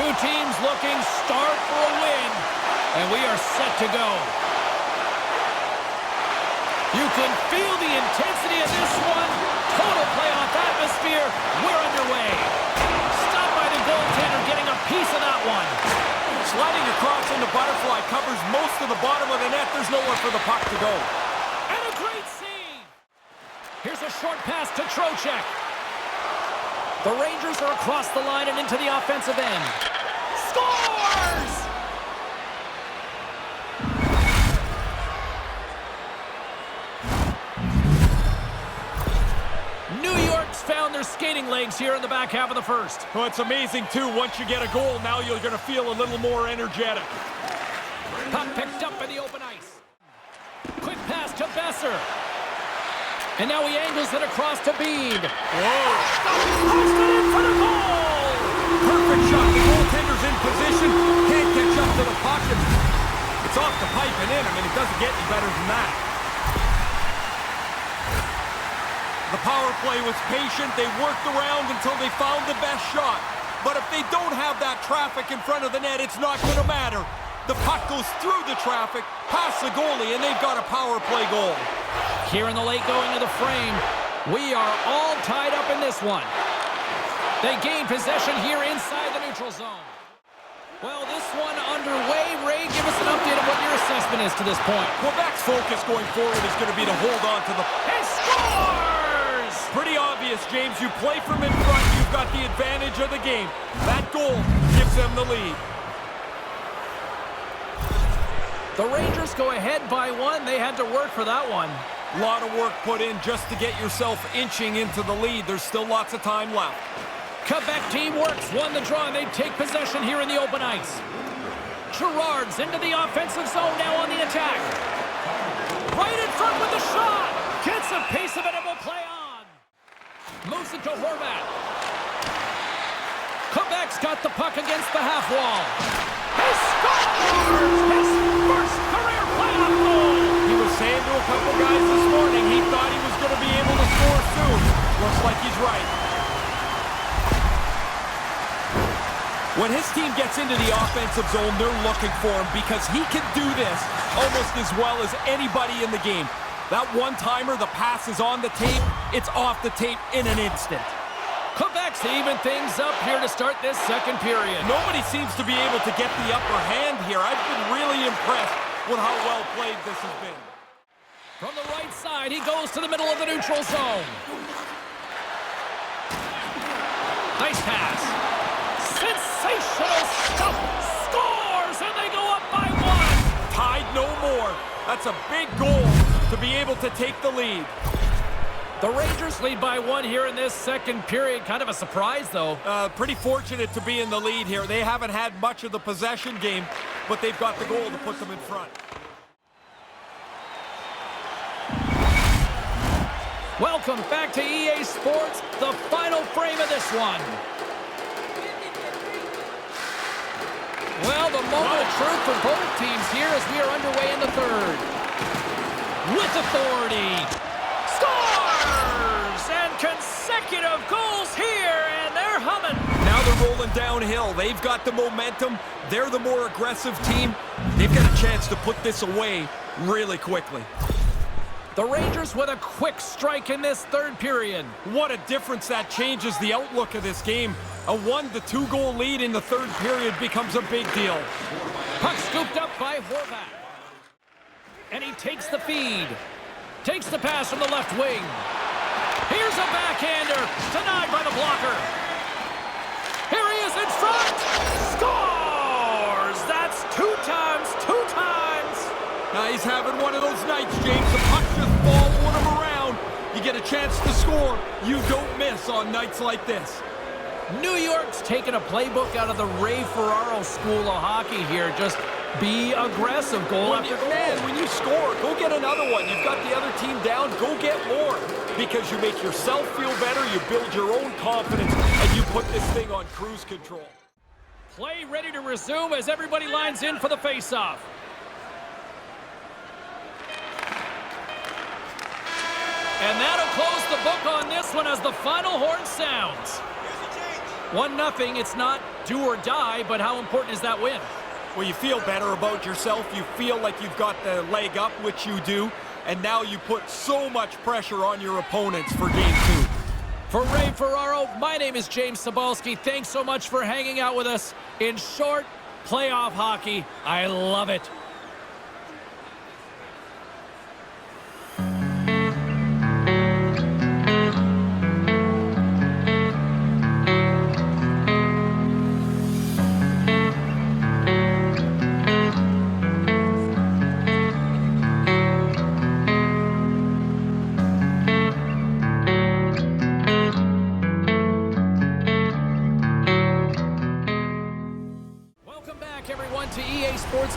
Two teams looking starved for a win, and we are set to go. You can feel the intensity of this one. Total playoff atmosphere. We're underway. Stopped by the goaltender, getting a piece of that one. Sliding across into butterfly, covers most of the bottom of the net. There's nowhere for the puck to go. And a great save. Here's a short pass to Trocheck. The Rangers are across the line and into the offensive end. Scores! New York's found their skating legs here in the back half of the first. Well, it's amazing, too. Once you get a goal, now you're going to feel a little more energetic. Puck picked up in the open ice. Quick pass to Besser. And now he angles it across to Bede. Whoa! Posted in for the goal! Perfect shot. The goaltender's in position. Can't catch up to the puck. It's off the pipe and in. I mean, it doesn't get any better than that. The power play was patient. They worked around until they found the best shot. But if they don't have that traffic in front of the net, it's not going to matter. The puck goes through the traffic, past the goalie, and they've got a power play goal. Here in the late going of the frame, we are all tied up in this one. They gain possession here inside the neutral zone. Well, this one underway. Ray, give us an update of what your assessment is to this point. Quebec's focus going forward is going to be to hold on to the... And scores! Pretty obvious, James. You play from in front. You've got the advantage of the game. That goal gives them the lead. The Rangers go ahead by one. They had to work for that one. A lot of work put in just to get yourself inching into the lead. There's still lots of time left. Quebec team works, won the draw, and they take possession here in the open ice. Girard's into the offensive zone now on the attack. Right in front with the shot. Gets a piece of it and will play on. Moves it to Horvat. Quebec's got the puck against the half wall. He scores! His first career playoff goal! He was saying to a couple guys this morning he thought he was going to be able to score soon. Looks like he's right. When his team gets into the offensive zone, they're looking for him because he can do this almost as well as anybody in the game. That one-timer, the pass is on the tape. It's off the tape in an instant. Quebec's even things up here to start this second period. Nobody seems to be able to get the upper hand here. I've been really impressed with how well played this has been. From the right side, he goes to the middle of the neutral zone. Nice pass. Sensational stuff. Scores, and they go up by one. Tied no more. That's a big goal to be able to take the lead. The Rangers lead by one here in this second period. Kind of a surprise, though. Pretty fortunate to be in the lead here. They haven't had much of the possession game, but they've got the goal to put them in front. Welcome back to EA Sports, the final frame of this one. Well, the moment of truth for both teams here as we are underway in the third. With authority. Scores! And consecutive goals here, and they're humming. Now they're rolling downhill. They've got the momentum. They're the more aggressive team. They've got a chance to put this away really quickly. The Rangers with a quick strike in this third period. What a difference that changes the outlook of this game. A 1-2 goal lead in the third period becomes a big deal. Puck scooped up by Horvat. And he takes the feed. Takes the pass from the left wing. Here's a backhander. Denied by the blocker. Here he is in front. Scores! That's two times. Now he's having one of those nights, James. The puck's just following him around. You get a chance to score. You don't miss on nights like this. New York's taking a playbook out of the Ray Ferraro School of Hockey here. Just be aggressive, goal after goal. Man, when you score, go get another one. You've got the other team down, go get more. Because you make yourself feel better, you build your own confidence, and you put this thing on cruise control. Play ready to resume as everybody lines in for the face-off. And that'll close the book on this one as the final horn sounds. 1-0. It's not do or die, but how important is that win? Well, you feel better about yourself. You feel like you've got the leg up, which you do. And now you put so much pressure on your opponents for Game 2. For Ray Ferraro, my name is James Cybulski. Thanks so much for hanging out with us in short playoff hockey. I love it.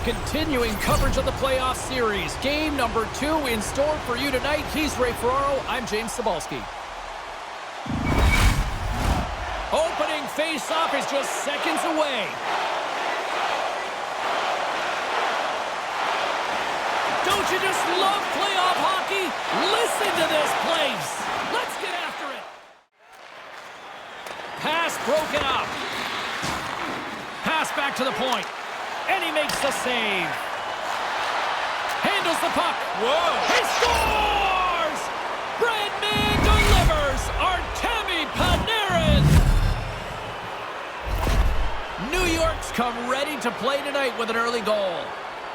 Continuing coverage of the playoff series. Game number 2 in store for you tonight. He's Ray Ferraro. I'm James Cybulski. Opening face-off is just seconds away. Don't you just love playoff hockey? Listen to this place. Let's get after it. Pass broken up. Pass back to the point. And he makes the save. Handles the puck. Whoa! He scores! Bradman delivers. Artemi Panarin. New York's come ready to play tonight with an early goal.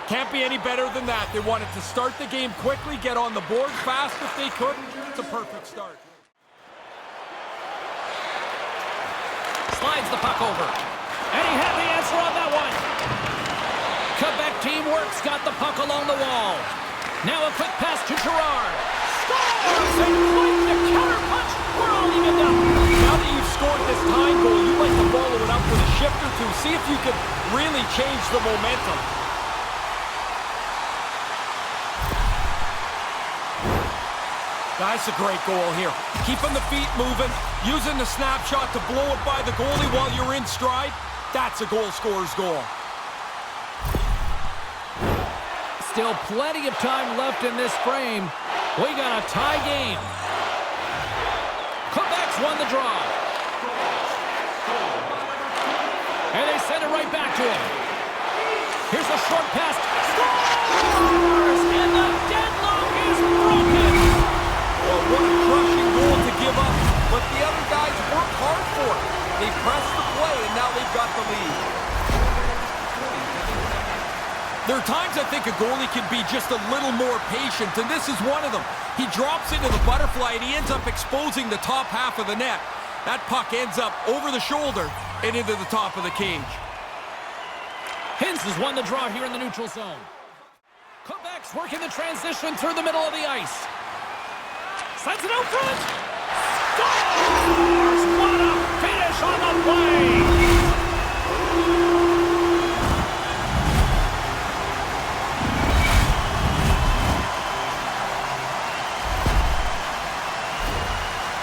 Can't be any better than that. They wanted to start the game quickly, get on the board fast if they could. It's a perfect start. Slides the puck over. And he had the answer on that one. Quebec teamwork's got the puck along the wall. Now a quick pass to Girard. Scores! And quite the counter punch. We're all evened up. Now that you've scored this tying goal, you like to follow it up with a shift or two. See if you can really change the momentum. That's a great goal here. Keeping the feet moving, using the snapshot to blow it by the goalie while you're in stride. That's a goal scorer's goal. Still plenty of time left in this frame. We got a tie game. Quebec's won the draw. And they send it right back to him. Here's a short pass. Scores! And the deadlock is broken. Well, what a crushing goal to give up. But the other guys worked hard for it. They pressed the play, and now they've got the lead. There are times I think a goalie can be just a little more patient, and this is one of them. He drops into the butterfly, and he ends up exposing the top half of the net. That puck ends up over the shoulder and into the top of the cage. Hintz has won the draw here in the neutral zone. Quebec's working the transition through the middle of the ice. Sends it out front. Scores! What a finish on the play!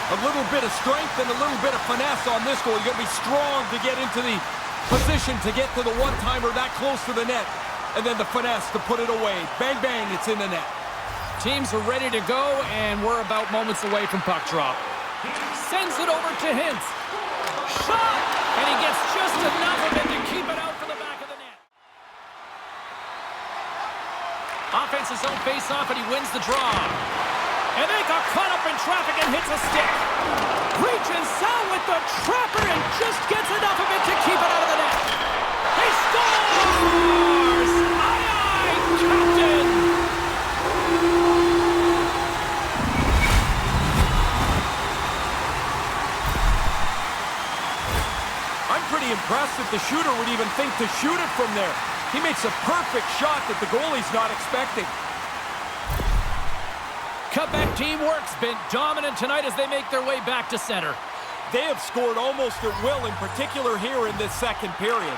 A little bit of strength and a little bit of finesse on this goal. You got to be strong to get into the position to get to the one-timer that close to the net. And then the finesse to put it away. Bang, bang, it's in the net. Teams are ready to go, and we're about moments away from puck drop. Sends it over to Hintz. Shot! And he gets just enough of it to keep it out for the back of the net. Offense's own face-off, and he wins the draw. And they got caught up in traffic and hits a stick. Reaches out with the trapper and just gets enough of it to keep it out of the net. He scores! Aye, aye, Captain! I'm pretty impressed that the shooter would even think to shoot it from there. He makes a perfect shot that the goalie's not expecting. Quebec teamwork's been dominant tonight as they make their way back to center. They have scored almost at will, in particular here in this second period.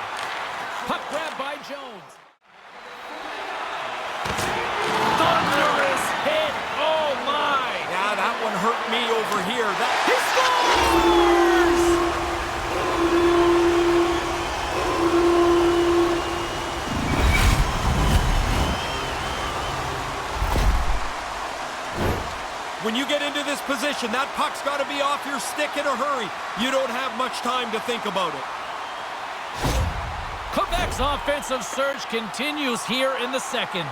Puck grab by Jones. Thunderous hit. Oh, my. Yeah, that one hurt me over here. He scores! When you get into this position, that puck's got to be off your stick in a hurry. You don't have much time to think about it. Quebec's offensive surge continues here in the second.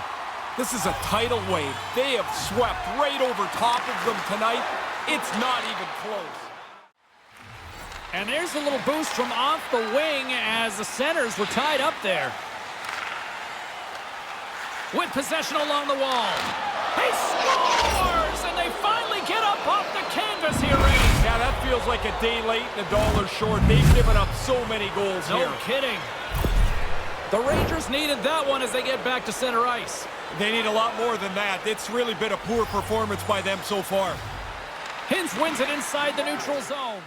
This is a tidal wave. They have swept right over top of them tonight. It's not even close. And there's a little boost from off the wing as the centers were tied up there. With possession along the wall. He scores! And they finally get up off the canvas here, Ray. Yeah, that feels like a day late and a dollar short. They've given up so many goals here. No kidding. The Rangers needed that one as they get back to center ice. They need a lot more than that. It's really been a poor performance by them so far. Hintz wins it inside the neutral zone.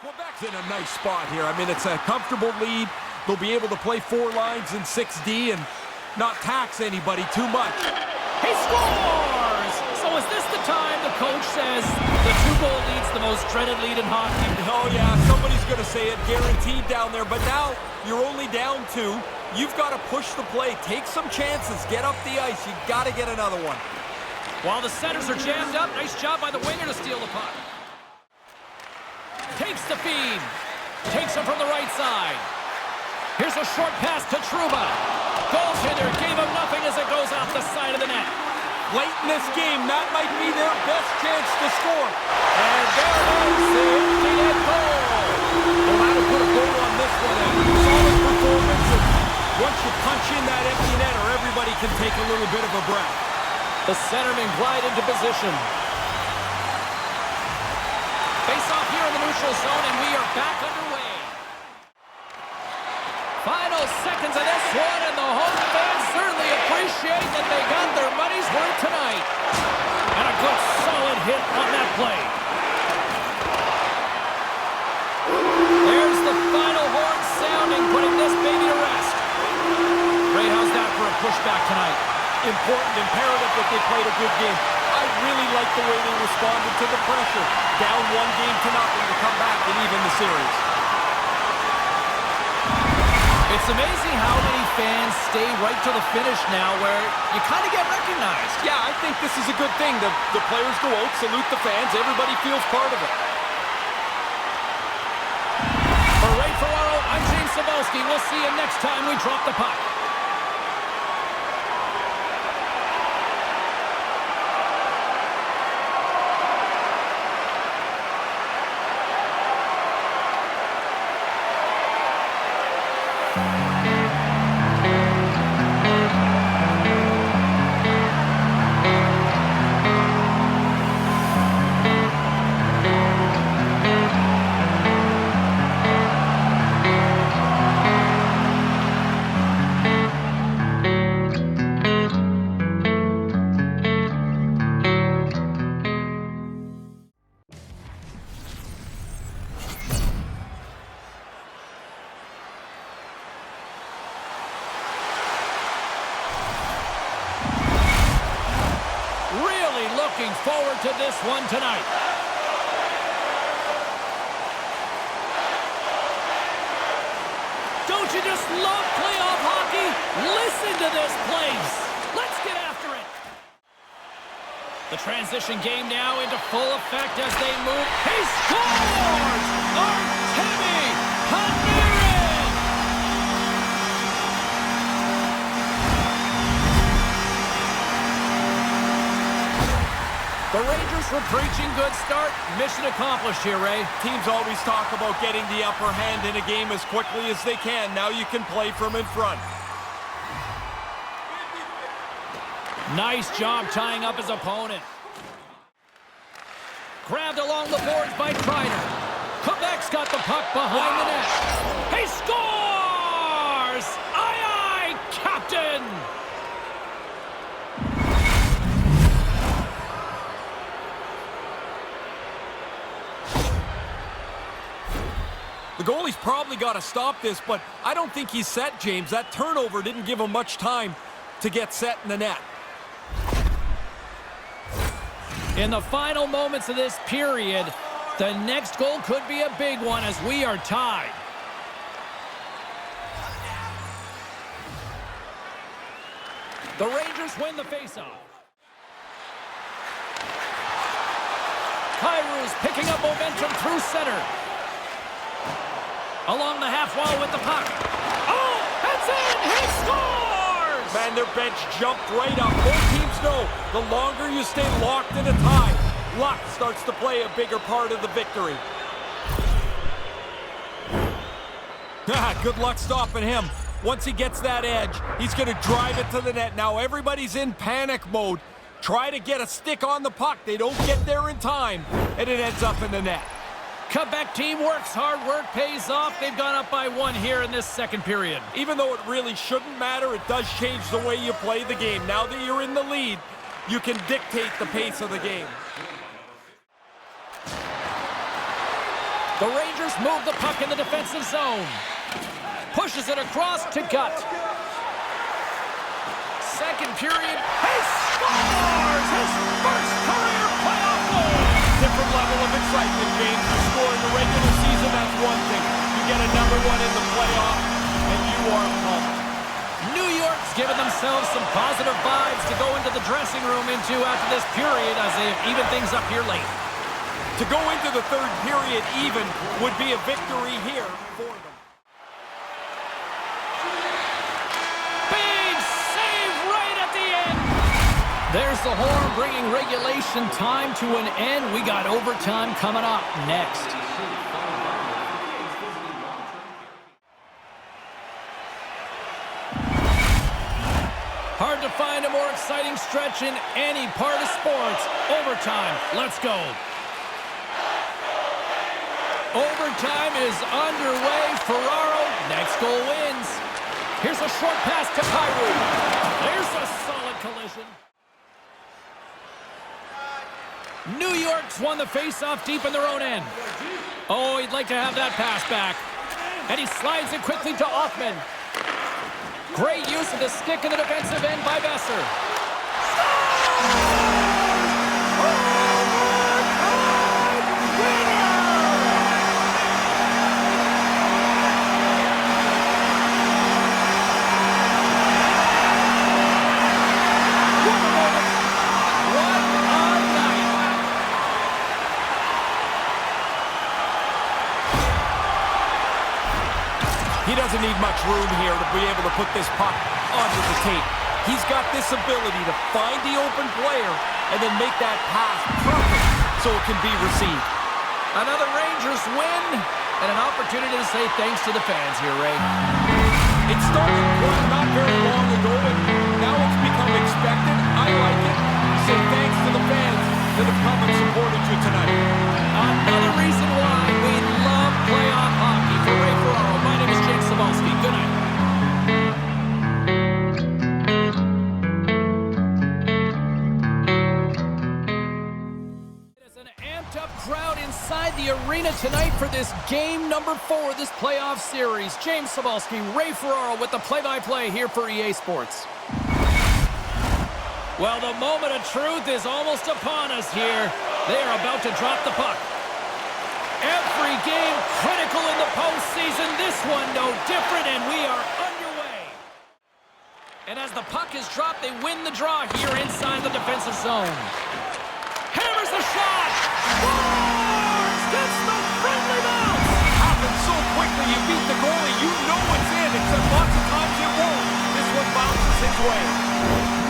Quebec's in a nice spot here. I mean, it's a comfortable lead. They'll be able to play 4 lines in 6D and not tax anybody too much. He scores! So is this the time the coach says the 2-goal lead's the most dreaded lead in hockey? Oh, yeah, somebody's going to say it guaranteed down there. But now you're only down 2. You've got to push the play. Take some chances. Get up the ice. You've got to get another one. While the centers are jammed up, nice job by the winger to steal the puck. Takes the feed. Takes him from the right side. Here's a short pass to Trouba. Goaltender gave him nothing as it goes off the side of the net. Late in this game, that might be their best chance to score. And there it is, the empty net goal. Well, that'll put a goal on this one. A solid performance. And once you punch in that empty netter, everybody can take a little bit of a breath. The centermen glide into position. Face off here in the neutral zone, and we are back underway. Final seconds of this one, and the home fans certainly appreciate that they got their money's worth tonight. And a good solid hit on that play. There's the final horn sounding, putting this baby to rest. Ray, how's that for a pushback tonight? Important, imperative that they played a good game. I really like the way they responded to the pressure. Down 1-0 to come back and even the series. It's amazing how many fans stay right to the finish now where you kind of get recognized. Yeah, I think this is a good thing. The players go out, salute the fans. Everybody feels part of it. For Ray Ferraro, I'm James Cybulski. We'll see you next time we drop the puck. Looking forward to this one tonight. Don't you just love playoff hockey? Listen to this place. Let's get after it. The transition game now into full effect as they move. He scores! Artemi Panarin! The Rangers were preaching good start. Mission accomplished here, Ray. Teams always talk about getting the upper hand in a game as quickly as they can. Now you can play from in front. Nice job tying up his opponent. Grabbed along the boards by Kreider. Quebec's got the puck behind the net. He scores! Aye, aye, Captain! The goalie's probably got to stop this, but I don't think he's set, James. That turnover didn't give him much time to get set in the net. In the final moments of this period, the next goal could be a big one as we are tied. The Rangers win the faceoff. Kairu's picking up momentum through center. Along the half wall with the puck. Oh, that's in! He scores! Man, their bench jumped right up. Both teams know the longer you stay locked in a tie, luck starts to play a bigger part of the victory. Good luck stopping him. Once he gets that edge, he's going to drive it to the net. Now everybody's in panic mode. Try to get a stick on the puck. They don't get there in time, and it ends up in the net. Quebec team works hard. Work pays off. They've gone up by 1 here in this second period. Even though it really shouldn't matter, it does change the way you play the game. Now that you're in the lead, you can dictate the pace of the game. The Rangers move the puck in the defensive zone. Pushes it across to Gut. Second period. He scores his first career playoff goal. Different level of excitement, James. You score in the regular season, that's one thing. You get another one in the playoff, and you are pumped. New York's given themselves some positive vibes to go into the dressing room into after this period as they have evened things up here late. To go into the third period even would be a victory here for them. Big save right at the end. There's the horn bringing regulation time to an end. We got overtime coming up next. Hard to find a more exciting stretch in any part of sports. Overtime. Let's go. Overtime is underway. Ferraro, next goal wins. Here's a short pass to Kairu. There's a solid collision. New York's won the faceoff deep in their own end. Oh, he'd like to have that pass back. And he slides it quickly to Offman. Great use of the stick in the defensive end by Besser. He doesn't need much room here to be able to put this puck onto the tape. He's got this ability to find the open player and then make that pass perfect so it can be received. Another Rangers win and an opportunity to say thanks to the fans here, Ray. It started not very long ago, but now it's become expected. I like it. Say thanks to the fans that have come and supported you tonight. Another reason why we love playoff hockey. For Ray Ferraro, my name is James Cebulski. Good night. There's an amped-up crowd inside the arena tonight for this game number 4 of this playoff series. James Cebulski, Ray Ferraro with the play-by-play here for EA Sports. Well, the moment of truth is almost upon us here. They are about to drop the puck. Every game critical in the postseason. This one no different, and we are underway. And as the puck is dropped, they win the draw here inside the defensive zone. Hammers the shot. Scores! Gets the friendly bounce. Happens so quickly, you beat the goalie. You know it's in, except lots of times it won't. This one bounces his way.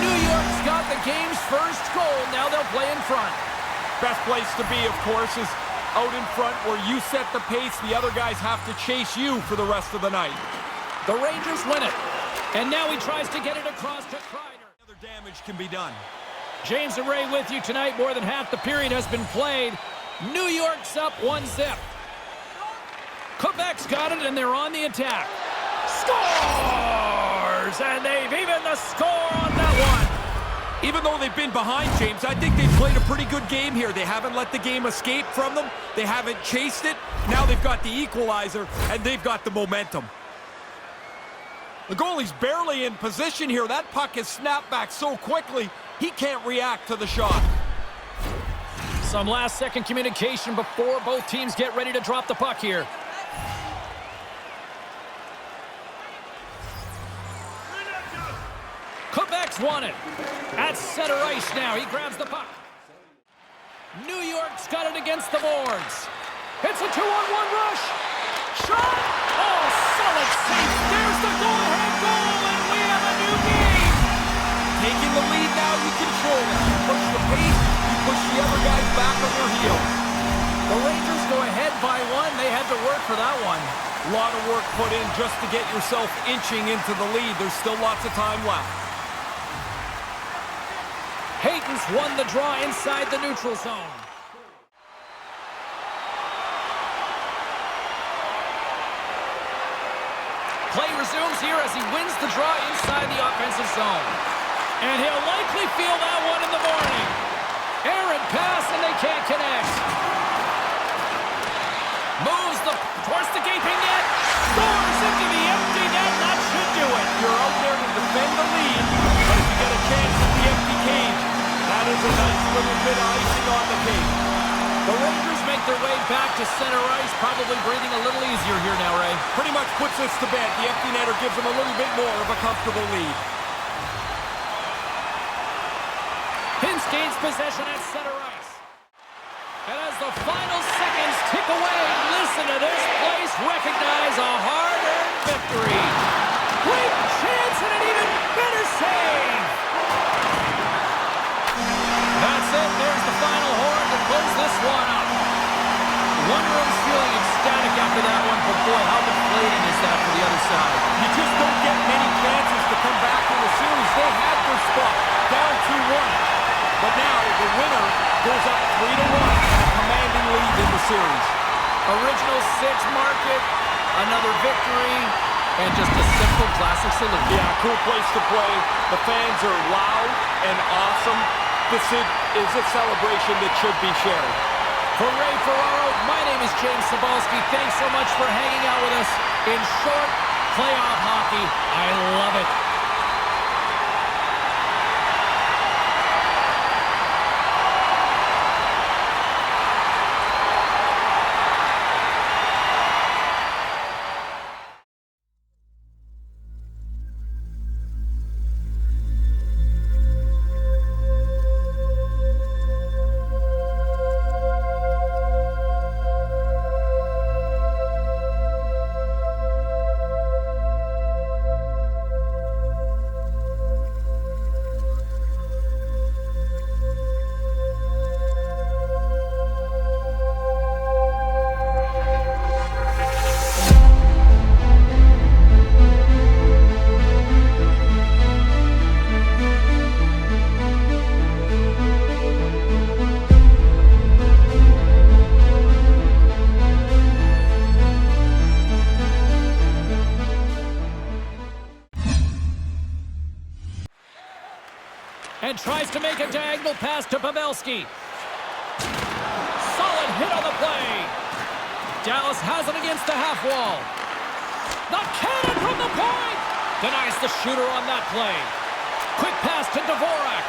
New York's got the game's first goal. Now they'll play in front. Best place to be, of course, is out in front where you set the pace. The other guys have to chase you for the rest of the night. The Rangers win it. And now he tries to get it across to Kreider. Other damage can be done. James and Ray with you tonight. More than half the period has been played. New York's up 1-0. Quebec's got it, and they're on the attack. Scores! And they've evened the score on that one. Even though they've been behind, James, I think they've played a pretty good game here. They haven't let the game escape from them. They haven't chased it. Now they've got the equalizer, and they've got the momentum. The goalie's barely in position here. That puck is snapped back so quickly, he can't react to the shot. Some last-second communication before both teams get ready to drop the puck here. Quebec's won it. At center ice now. He grabs the puck. New York's got it against the boards. It's a 2-on-1 rush. Shot! Oh, solid save. There's the go-ahead goal, and we have a new game. Taking the lead now, you control it. You push the pace, you push the other guys back on their heels. The Rangers go ahead by 1. They had to work for that one. A lot of work put in just to get yourself inching into the lead. There's still lots of time left. Hayton's won the draw inside the neutral zone. Play resumes here as he wins the draw inside the offensive zone. And he'll likely feel that one in the morning. Errant pass, and they can't connect. Moves towards the gaping net. Scores into the empty net. That should do it. You're out there to defend the lead, but if you get a chance at the empty cage, that is a nice little bit of icing on the cake. The Rangers make their way back to center ice, probably breathing a little easier here now, Ray. Pretty much puts this to bed. The empty netter gives them a little bit more of a comfortable lead. Hintz gains possession at center ice. And as the final seconds tick away, listen to this place recognize a hard-earned victory. Great chance and an even better save. That's it. There's the final horn to close this one up. One room's feeling ecstatic after that one, but boy, how deflating is that for the other side? You just don't get many chances to come back in the series. They had their spot, down 2-1. But now the winner goes up 3-1 and a commanding lead in the series. Original 6 market, another victory, and just a simple classic salute. Yeah, cool place to play. The fans are loud and awesome. This is a celebration that should be shared. For Ray Ferraro, my name is James Cybulski. Thanks so much for hanging out with us in short playoff hockey. I love it. And tries to make a diagonal pass to Pavelski. Solid hit on the play. Dallas has it against the half wall. The cannon from the point! Denies the shooter on that play. Quick pass to Dvorak.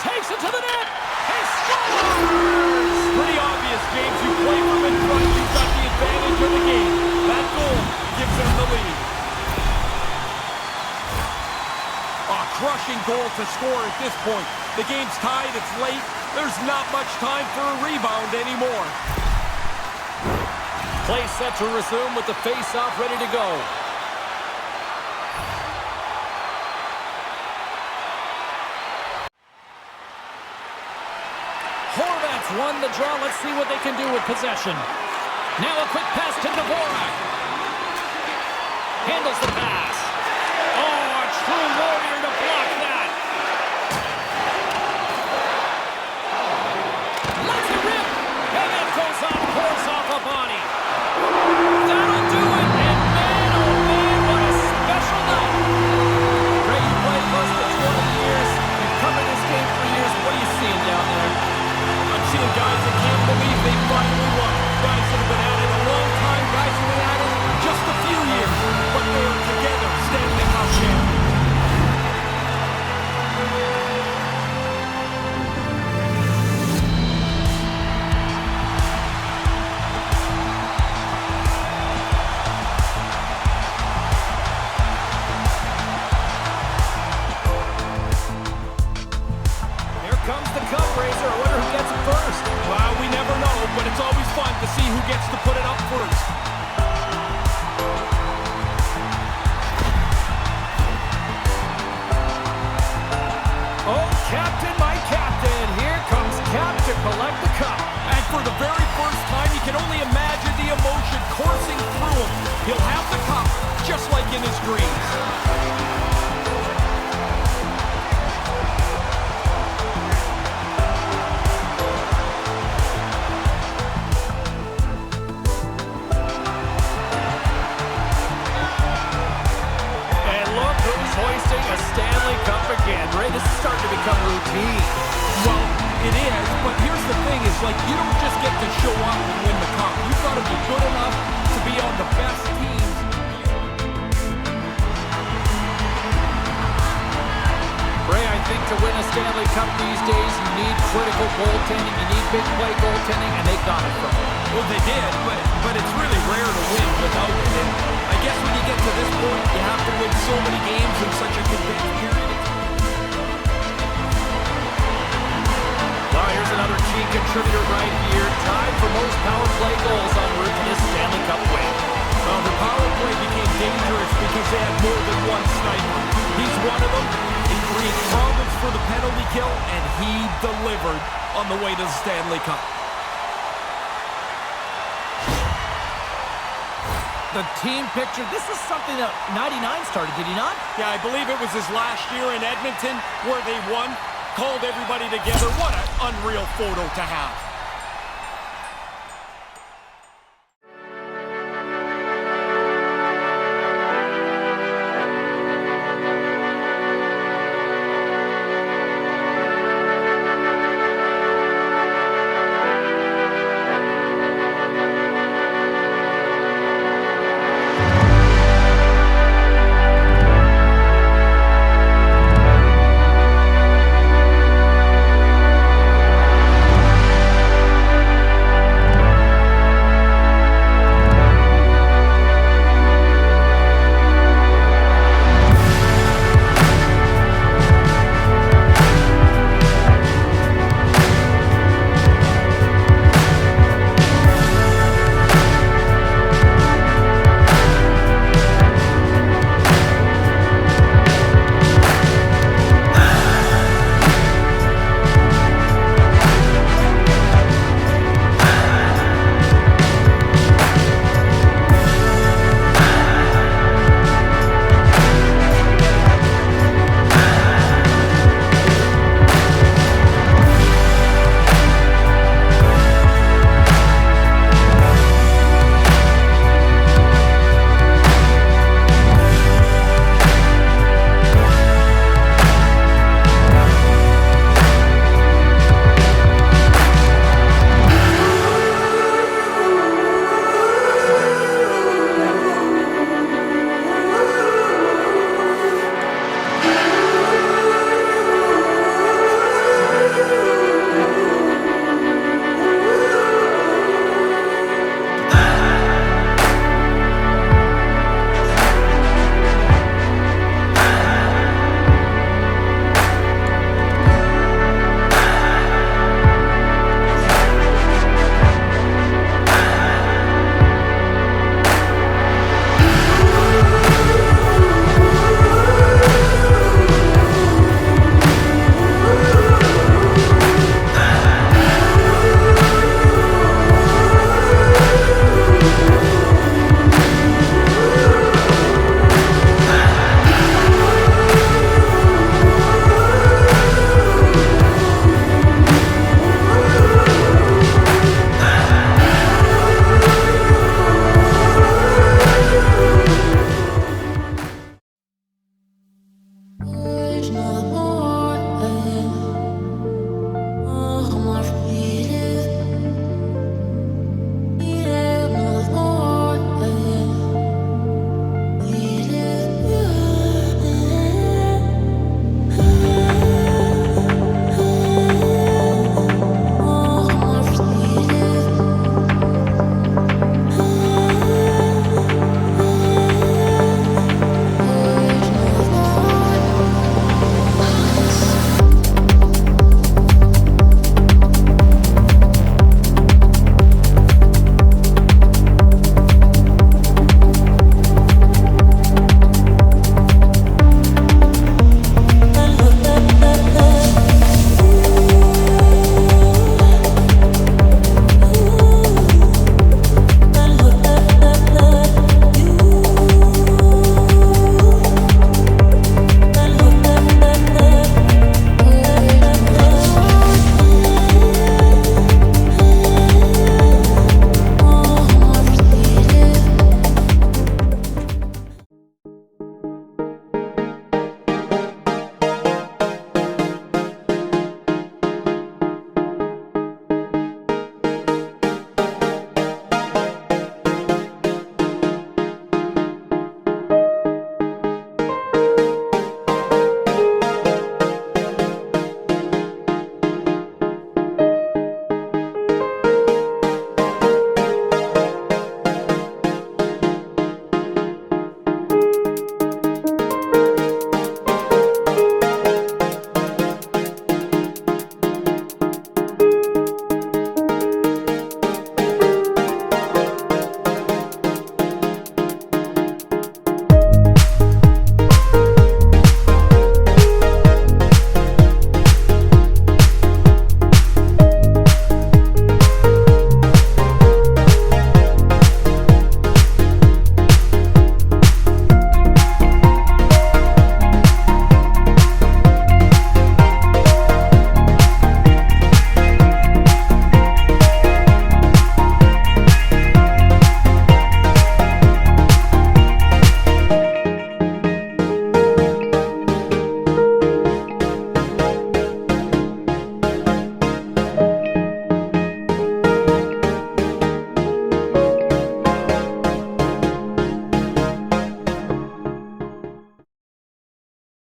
Takes it to the net. He scores! Pretty obvious, James. You play from in front. You've got the advantage of the game. That goal gives them the lead. Crushing goal to score at this point. The game's tied, it's late. There's not much time for a rebound anymore. Play set to resume with the face-off ready to go. Horvat's won the draw. Let's see what they can do with possession. Now a quick pass to Dvorak. Handles the pass. Oh, a true warrior to block that. Lets it rip. And that goes off, pours off a body. That'll do it. And man, oh man, what a special night. Ray, you played close to 20 years. You've covered this game for years. What are you seeing down there? I'm seeing guys that can't believe they finally won. Guys that have been at it a long time. Guys that have been at it just a few years. But they are together, Stanley Cup champions. put it up first. Oh, captain, my captain. Here comes Cap to collect the cup. And for the very first time, you can only imagine the emotion coursing through him. He'll have the cup, just like in his dreams. And look who's hoisting a Stanley Cup again. Ray, this is starting to become routine. Well, it is, but here's the thing, is like you don't just get to show up and win the cup. You've got to be good enough to be on the best teams. Ray, I think to win a Stanley Cup these days, you need critical goaltending, you need big play goaltending, and they got it from them. Well, they did, but it's really rare to win without it. And I guess when you get to this point, you have to win so many games in such a condensed period of time. Well, here's another key contributor right here. Tied for most power play goals en route to this Stanley Cup win. Well, the power play became dangerous because they had more than one sniper. He's one of them. He created problems for the penalty kill, and he delivered on the way to the Stanley Cup. The team picture, this is something that 99 started, did he not? Yeah, I believe it was his last year in Edmonton where they won, called everybody together. What an unreal photo to have.